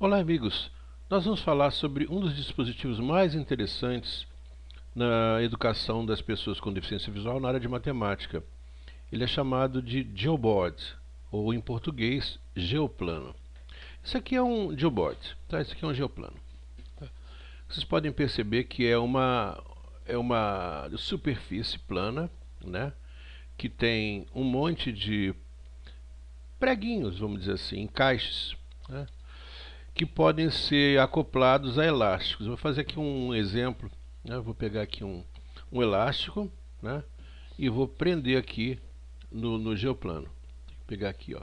Olá, amigos! Nós vamos falar sobre um dos dispositivos mais interessantes na educação das pessoas com deficiência visual na área de matemática. Ele é chamado de Geoboard, ou em português, Geoplano. Isso aqui é um Geoboard, tá? Isso aqui é um Geoplano. Tá? Vocês podem perceber que é uma superfície plana, né? Que tem um monte de preguinhos, vamos dizer assim, encaixes, né? Que podem ser acoplados a elásticos. Eu vou fazer aqui um exemplo, né? Eu vou pegar aqui um elástico, né? E vou prender aqui no geoplano. Vou pegar aqui, ó,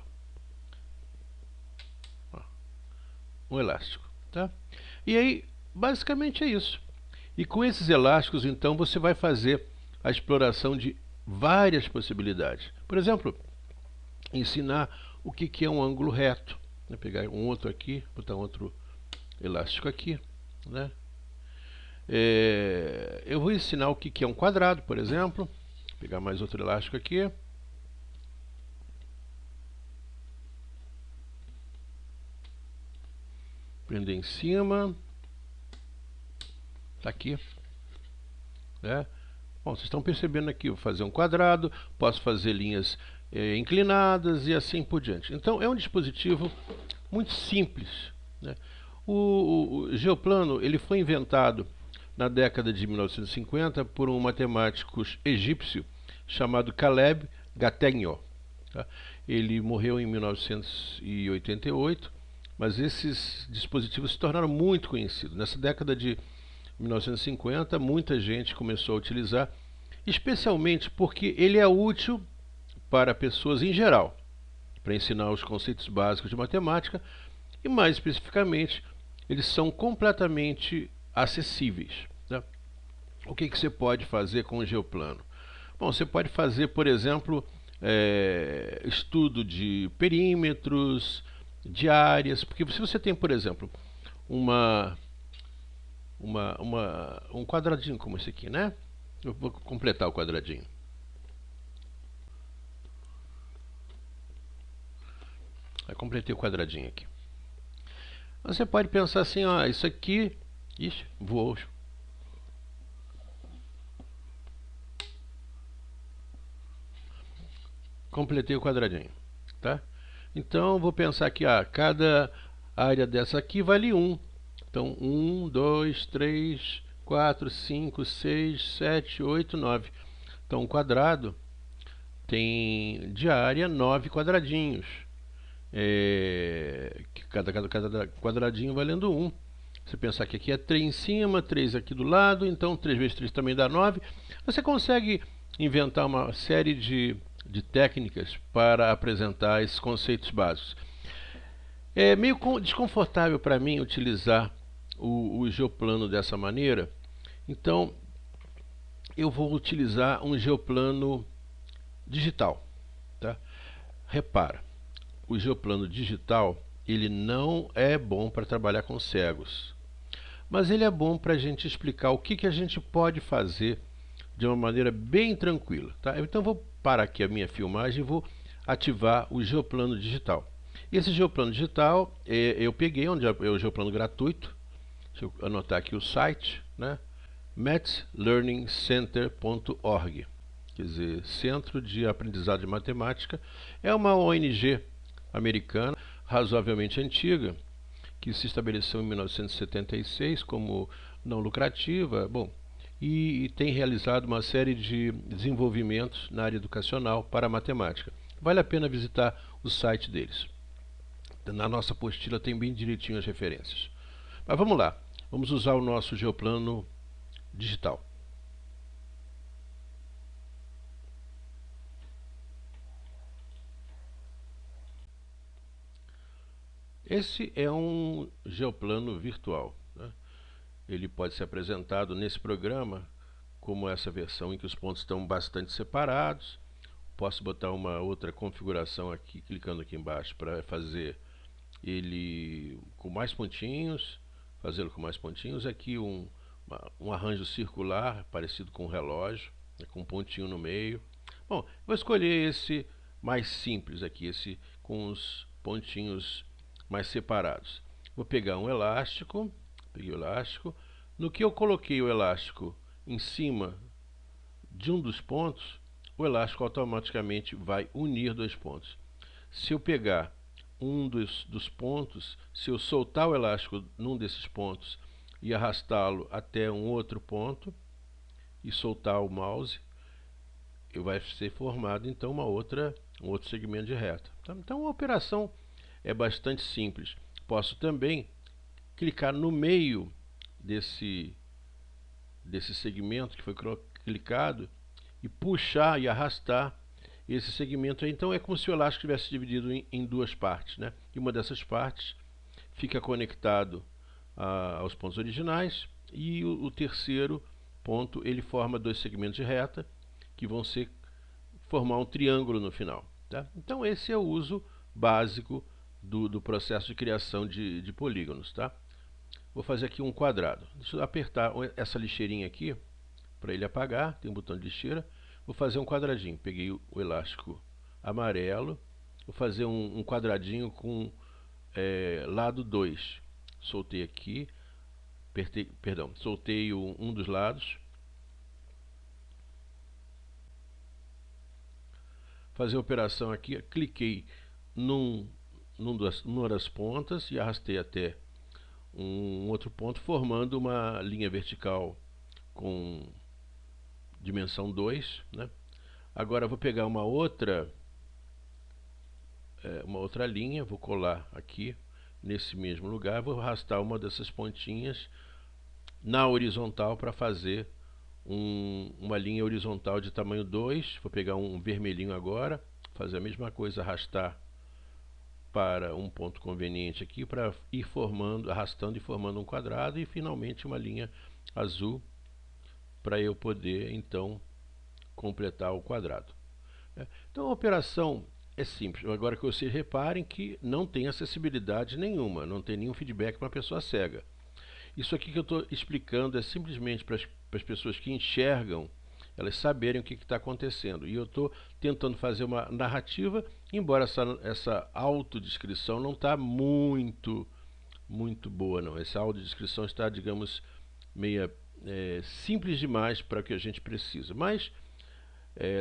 um elástico, tá? E aí, basicamente é isso. E com esses elásticos, então, você vai fazer a exploração de várias possibilidades. Por exemplo, ensinar o que é um ângulo reto. Vou pegar um outro aqui, botar um outro elástico aqui, né? Eu vou ensinar o que é um quadrado, por exemplo. Vou pegar mais outro elástico aqui. Prender em cima. Tá aqui, né? Bom, vocês estão percebendo aqui, vou fazer um quadrado, posso fazer linhas inclinadas e assim por diante. Então, é um dispositivo muito simples, né? O geoplano ele foi inventado na década de 1950 por um matemático egípcio chamado Caleb Gattegno. Tá? Ele morreu em 1988, mas esses dispositivos se tornaram muito conhecidos. Nessa década de 1950, muita gente começou a utilizar, especialmente porque ele é útil para pessoas em geral, para ensinar os conceitos básicos de matemática e, mais especificamente, eles são completamente acessíveis, né? O que você pode fazer com o geoplano? Bom, você pode fazer, por exemplo, estudo de perímetros, de áreas, porque se você tem, por exemplo, um quadradinho como esse aqui, né? Eu vou completar o quadradinho. Eu completei o quadradinho aqui. Você pode pensar assim, ó, isso aqui... Ixi, voou. Completei o quadradinho, tá? Então, vou pensar que cada área dessa aqui vale 1. Então, 1, 2, 3, 4, 5, 6, 7, 8, 9. Então, um quadrado tem de área 9 quadradinhos. Cada quadradinho valendo 1. Você pensar que aqui é 3 em cima, 3 aqui do lado, então 3 vezes 3 também dá 9. Você consegue inventar uma série de técnicas para apresentar esses conceitos básicos. É meio desconfortável para mim utilizar o geoplano dessa maneira, então eu vou utilizar um geoplano digital, tá? Repara, o geoplano digital ele não é bom para trabalhar com cegos, mas ele é bom para a gente explicar o que a gente pode fazer de uma maneira bem tranquila, tá? Então eu vou parar aqui a minha filmagem e vou ativar o geoplano digital. Esse geoplano digital eu peguei onde é o geoplano gratuito. Deixa eu anotar aqui o site, né? mathlearningcenter.org, quer dizer, Centro de Aprendizado de Matemática. É uma ONG americana razoavelmente antiga, que se estabeleceu em 1976 como não lucrativa, bom, e tem realizado uma série de desenvolvimentos na área educacional para a matemática. Vale a pena visitar o site deles. Na nossa apostila tem bem direitinho as referências. Mas vamos lá, vamos usar o nosso geoplano digital. Esse é um geoplano virtual, né? Ele pode ser apresentado nesse programa como essa versão em que os pontos estão bastante separados. Posso botar uma outra configuração aqui, clicando aqui embaixo, para fazer ele com mais pontinhos, fazê-lo com mais pontinhos. Aqui um arranjo circular, parecido com um relógio, né, com um pontinho no meio. Bom, vou escolher esse mais simples aqui, esse com os pontinhos mais separados. Vou pegar um elástico, peguei o elástico. No que eu coloquei o elástico em cima de um dos pontos, o elástico automaticamente vai unir dois pontos. Se eu pegar um dos pontos, se eu soltar o elástico num desses pontos e arrastá-lo até um outro ponto e soltar o mouse, vai ser formado então um outro segmento de reta. Então a operação é bastante simples. Posso também clicar no meio desse segmento que foi clicado e puxar e arrastar esse segmento aí. Então é como se o elástico tivesse dividido em duas partes, né? E uma dessas partes fica conectado aos pontos originais, e o terceiro ponto ele forma dois segmentos de reta que vão formar um triângulo no final, tá? Então esse é o uso básico do processo de criação de polígonos, tá? Vou fazer aqui um quadrado. Deixa eu apertar essa lixeirinha aqui para ele apagar, tem um botão de lixeira. Vou fazer um quadradinho. Peguei o elástico amarelo, vou fazer um quadradinho com lado 2. Soltei aqui, soltei um dos lados. Fazer a operação aqui, cliquei numa das pontas e arrastei até um outro ponto, formando uma linha vertical com dimensão 2, né? Agora vou pegar uma outra linha, vou colar aqui nesse mesmo lugar, vou arrastar uma dessas pontinhas na horizontal para fazer uma linha horizontal de tamanho 2. Vou pegar um vermelhinho agora, fazer a mesma coisa, arrastar para um ponto conveniente aqui para ir formando, arrastando e formando um quadrado, e finalmente uma linha azul para eu poder então completar o quadrado. Então a operação é simples. Agora que vocês reparem que não tem acessibilidade nenhuma, não tem nenhum feedback para uma pessoa cega. Isso aqui que eu estou explicando é simplesmente para as pessoas que enxergam, elas saberem o que está acontecendo. E eu estou tentando fazer uma narrativa, embora essa autodescrição não está muito boa, não. Essa autodescrição está, digamos, meia simples demais para o que a gente precisa. Mas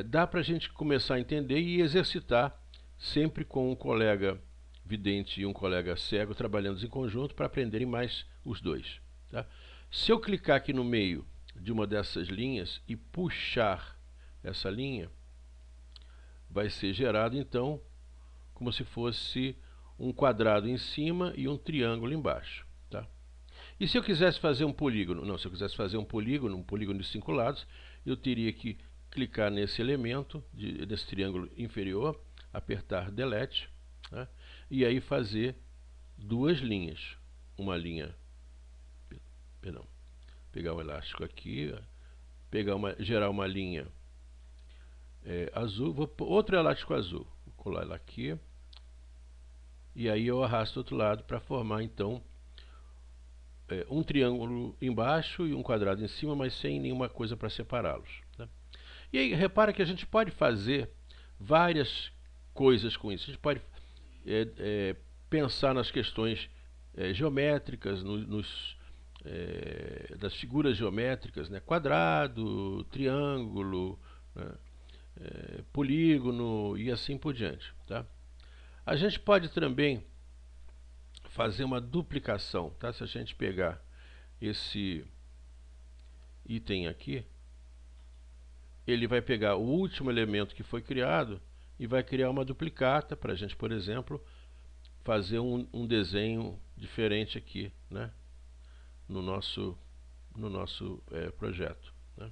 dá para a gente começar a entender e exercitar sempre com um colega vidente e um colega cego trabalhando em conjunto para aprenderem mais os dois, tá? Se eu clicar aqui no meio de uma dessas linhas e puxar essa linha, vai ser gerado então como se fosse um quadrado em cima e um triângulo embaixo, tá? E se eu quisesse fazer um polígono? Não, se eu quisesse fazer um polígono de 5 lados, eu teria que clicar nesse elemento desse triângulo inferior, apertar Delete, né? E aí fazer duas linhas. Uma linha, perdão, pegar um elástico aqui, gerar uma linha azul, outro elástico azul, vou colar ela aqui, e aí eu arrasto do outro lado para formar então um triângulo embaixo e um quadrado em cima, mas sem nenhuma coisa para separá-los, né? E aí repara que a gente pode fazer várias coisas com isso. A gente pode pensar nas questões geométricas, das figuras geométricas, né? Quadrado, triângulo, né? Polígono e assim por diante, tá? A gente pode também fazer uma duplicação, tá? Se a gente pegar esse item aqui, ele vai pegar o último elemento que foi criado e vai criar uma duplicata para a gente, por exemplo, fazer um desenho diferente aqui, né? no nosso projeto, né?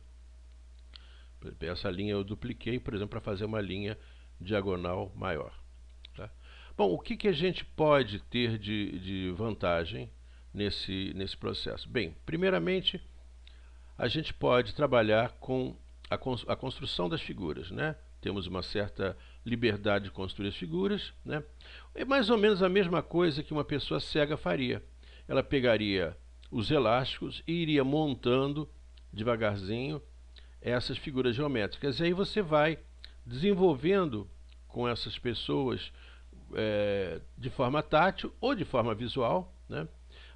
Essa linha eu dupliquei, por exemplo, para fazer uma linha diagonal maior, tá? Bom, o que a gente pode ter de vantagem nesse processo? Bem, primeiramente, a gente pode trabalhar com a construção das figuras, né? Temos uma certa liberdade de construir as figuras, né? É mais ou menos a mesma coisa que uma pessoa cega faria. Ela pegaria os elásticos e iria montando devagarzinho essas figuras geométricas. E aí você vai desenvolvendo com essas pessoas de forma tátil ou de forma visual, né?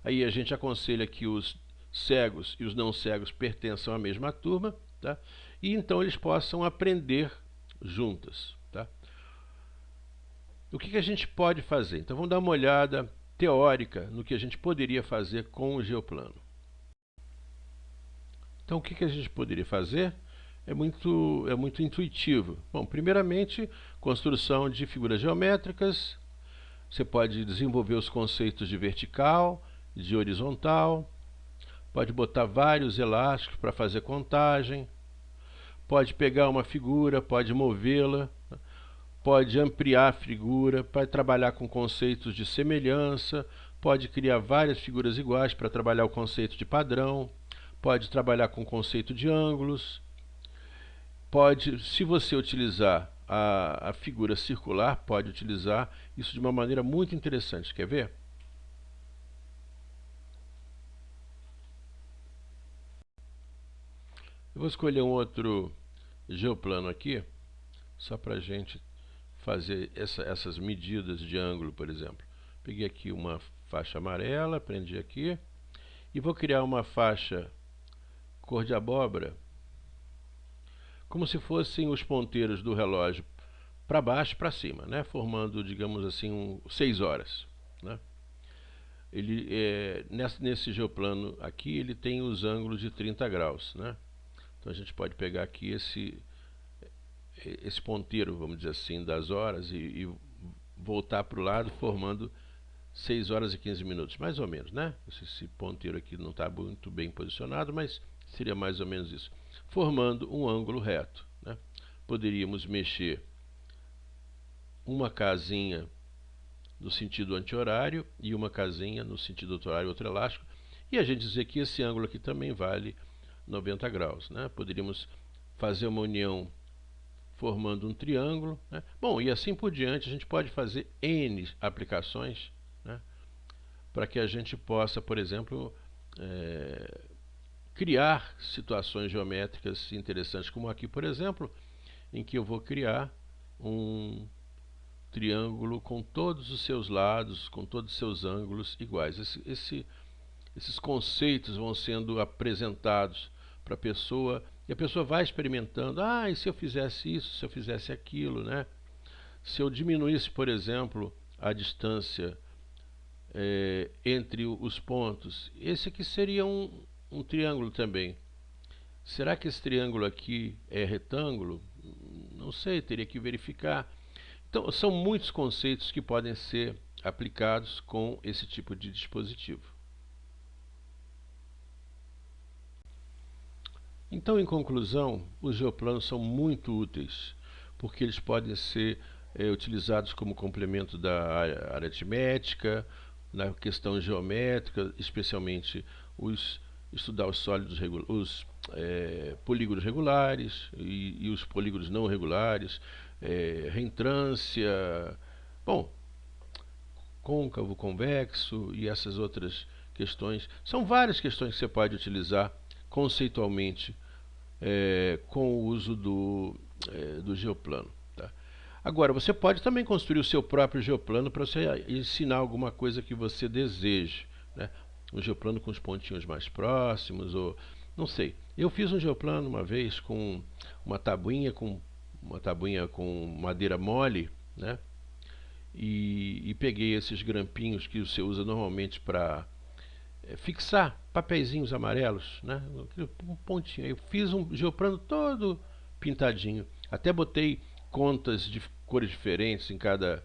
Aí a gente aconselha que os cegos e os não cegos pertençam à mesma turma, tá? E então eles possam aprender juntas, tá? O que a gente pode fazer? Então vamos dar uma olhada teórica no que a gente poderia fazer com o geoplano. Então o que a gente poderia fazer? É muito intuitivo. Bom, primeiramente, construção de figuras geométricas. Você pode desenvolver os conceitos de vertical, de horizontal, pode botar vários elásticos para fazer contagem, pode pegar uma figura, pode movê-la, pode ampliar a figura para trabalhar com conceitos de semelhança, pode criar várias figuras iguais para trabalhar o conceito de padrão, pode trabalhar com o conceito de ângulos, pode, se você utilizar a figura circular, pode utilizar isso de uma maneira muito interessante. Quer ver? Eu vou escolher um outro geoplano aqui, só para a gente fazer essas medidas de ângulo, por exemplo. Peguei aqui uma faixa amarela, prendi aqui, e vou criar uma faixa cor de abóbora, como se fossem os ponteiros do relógio para baixo e para cima, né? Formando, digamos assim, 6 horas, né? Nesse geoplano aqui, ele tem os ângulos de 30 graus, né? Então a gente pode pegar aqui esse ponteiro, vamos dizer assim, das horas e voltar para o lado, formando 6 horas e 15 minutos, mais ou menos, né? Esse ponteiro aqui não está muito bem posicionado, mas seria mais ou menos isso. Formando um ângulo reto, né? Poderíamos mexer uma casinha no sentido anti-horário e uma casinha no sentido horário, outro elástico, e a gente dizer que esse ângulo aqui também vale 90 graus, né? Poderíamos fazer uma união formando um triângulo, né? Bom, e assim por diante, a gente pode fazer N aplicações, né? Para que a gente possa, por exemplo, criar situações geométricas interessantes, como aqui, por exemplo, em que eu vou criar um triângulo com todos os seus lados, com todos os seus ângulos iguais. Esses conceitos vão sendo apresentados para a pessoa, e a pessoa vai experimentando. Ah, e se eu fizesse isso, se eu fizesse aquilo, né? Se eu diminuísse, por exemplo, a distância entre os pontos, esse aqui seria um triângulo também. Será que esse triângulo aqui é retângulo? Não sei, teria que verificar. Então, são muitos conceitos que podem ser aplicados com esse tipo de dispositivo. Então, em conclusão, os geoplanos são muito úteis, porque eles podem ser utilizados como complemento da aritmética, na questão geométrica, especialmente estudar os sólidos os polígonos regulares e os polígonos não regulares, reentrância, bom, côncavo, convexo e essas outras questões. São várias questões que você pode utilizar conceitualmente com o uso do geoplano. Tá? Agora, você pode também construir o seu próprio geoplano para você ensinar alguma coisa que você deseje, né? Um geoplano com os pontinhos mais próximos, ou não sei. Eu fiz um geoplano uma vez com uma tabuinha com madeira mole, né? E peguei esses grampinhos que você usa normalmente para fixar papeizinhos amarelos, né? Um pontinho. Eu fiz um geoplano todo pintadinho. Até botei contas de cores diferentes em cada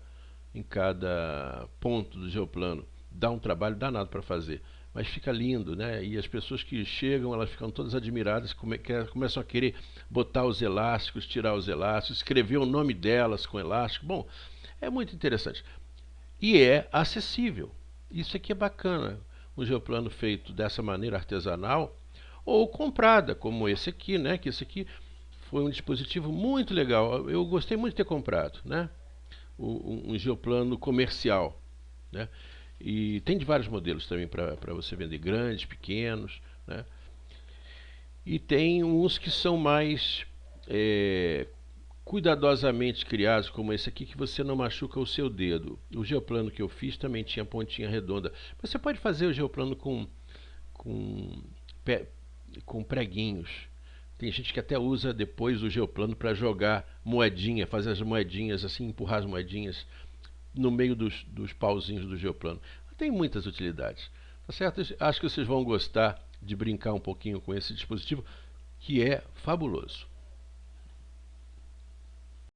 ponto do geoplano. Dá um trabalho danado para fazer, mas fica lindo, né? E as pessoas que chegam, elas ficam todas admiradas, começam a querer botar os elásticos, tirar os elásticos, escrever o nome delas com elástico. Bom, é muito interessante. E é acessível. Isso aqui é bacana. Um geoplano feito dessa maneira artesanal ou comprada, como esse aqui, né? Que esse aqui foi um dispositivo muito legal. Eu gostei muito de ter comprado, né? Um geoplano comercial, né? E tem de vários modelos também para você vender, grandes, pequenos, né? E tem uns que são mais cuidadosamente criados, como esse aqui, que você não machuca o seu dedo. O geoplano que eu fiz também tinha pontinha redonda. Você pode fazer o geoplano com, pé- com preguinhos. Tem gente que até usa depois o geoplano para jogar moedinha, fazer as moedinhas assim, empurrar as moedinhas no meio dos pauzinhos do geoplano. Tem muitas utilidades. Tá certo? Acho que vocês vão gostar de brincar um pouquinho com esse dispositivo, que é fabuloso.